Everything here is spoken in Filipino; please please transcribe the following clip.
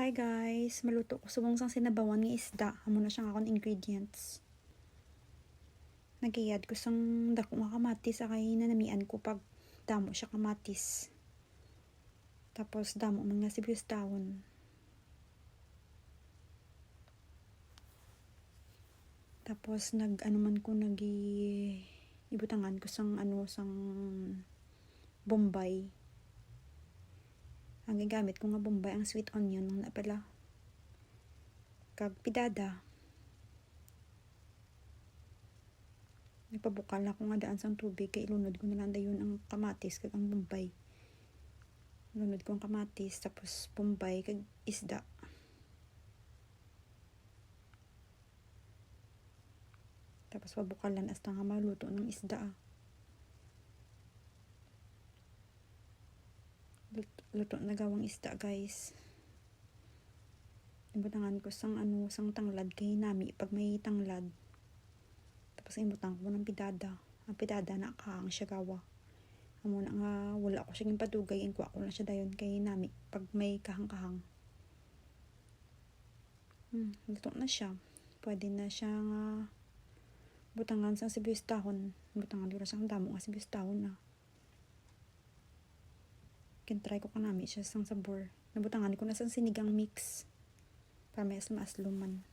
Hi guys, maluto ko subong sang sinabawan ng isda. Amo na siyang akong ingredients. Nagiyad ko sang dako nga kamatis akay nanamian ko pag damo siya kamatis. Tapos damo man nga sibuyas dahon. Tapos ibutangan ko sang Bombay. Ang gigamit ko nga Bombay ang sweet onion na pala. Kag pidada. Nagpabukal na ko nga daan sang tubig kay ilunod ko na lang dayon ang kamatis kag ang Bombay. Ilunod ko ang kamatis tapos Bombay kag isda. Tapos pabukalan hasta nga maluto ng isda. Luto na gawang isda guys. Ibutangan ko sang tanglad kay nami pag may tanglad. Tapos imbutang ko ng pidada. Ang pidada na kahang siya gawa. Amo na nga wala ko siya padugay, ingkuha ko na siya dayon kay nami pag may kahang-kahang. Luto na siya. Pwede na siya nga butangan sang sibuyas dahon. Butangan ko na sang damo nga sibuyas dahon na. Try ko kanami siya sang sabor. Nabutangan ko na sang sinigang mix para may asluman.